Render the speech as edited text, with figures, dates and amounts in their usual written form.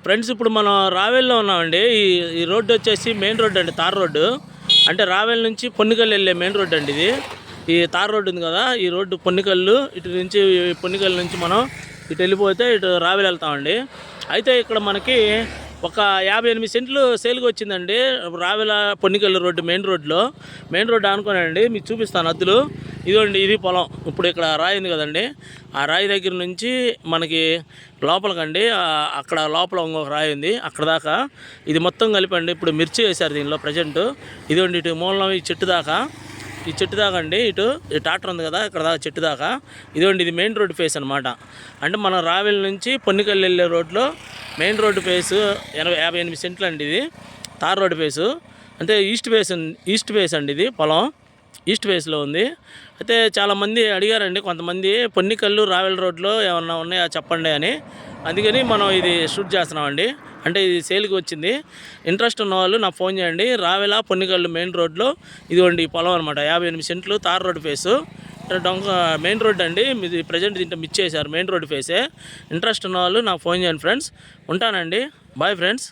Friends ఇప్పుడు మనం రావెల్లో ఉన్నామండి. ఈ రోడ్డు వచ్చేసి మెయిన్ రోడ్డు అండి, తార్ రోడ్డు. అంటే రావెల్ నుంచి పొన్నికల్లు వెళ్ళే మెయిన్ రోడ్డు అండి ఇది. ఈ తార్ రోడ్డు ఉంది కదా, ఈ రోడ్డు పొన్నికల్లు, ఇటు నుంచి పొన్నికల్లు నుంచి మనం ఇటు వెళ్ళిపోతే ఇటు రావెల్ వెళ్తామండి. అయితే ఇక్కడ మనకి ఒక 58 సెంట్లు సేల్కి వచ్చిందండి Ravela Ponnikallu road main road అనుకోనండి. మీకు చూపిస్తాను అద్దులు. ఇదిగోండి, ఇది పొలం. ఇప్పుడు ఇక్కడ రాయి ఉంది కదండి, ఆ రాయి దగ్గర నుంచి మనకి లోపలికండి, అక్కడ లోపల ఇంకొక రాయి ఉంది, అక్కడ దాకా ఇది మొత్తం కలిపండి. ఇప్పుడు మిర్చి వేశారు దీనిలో ప్రజెంట్. ఇదిగోండి, ఇటు మూలం ఈ చెట్టు దాకా అండి, ఇటు ట్రాక్టర్ ఉంది కదా, ఇక్కడ దాకా చెట్టు దాకా. ఇదిగోండి, ఇది మెయిన్ రోడ్డు ఫేస్ అనమాట. అంటే మనం రావెల్ నుంచి పొన్నికల్లు వెళ్ళే రోడ్లో మెయిన్ రోడ్డు ఫేసు 58 సెంట్లు అండి. ఇది తార్ రోడ్డు ఫేసు, అంటే ఈస్ట్ ఫేస్ అండి. ఇది పొలం ఈస్ట్ ఫేస్లో ఉంది. అయితే చాలామంది అడిగారండి, కొంతమంది పొన్నికల్లు రావెల్ రోడ్లో ఏమన్నా ఉన్నాయా చెప్పండి అని. అందుకని మనం ఇది షూట్ చేస్తున్నామండి. అంటే ఇది సేల్కి వచ్చింది. ఇంట్రెస్ట్ ఉన్న వాళ్ళు నాకు ఫోన్ చేయండి. రావెల పొన్నికల్లు మెయిన్ రోడ్లో ఇదిగోండి ఈ పొలం అనమాట, 58 సెంట్లు tar road face. Main road అండి, ఇది ప్రజెంట్ దీంట్లో మిస్ చేశారు, మెయిన్ రోడ్ ఫేసే. ఇంట్రెస్ట్ ఉన్న వాళ్ళు నాకు ఫోన్ చేయండి ఫ్రెండ్స్. ఉంటానండి, బాయ్ ఫ్రెండ్స్.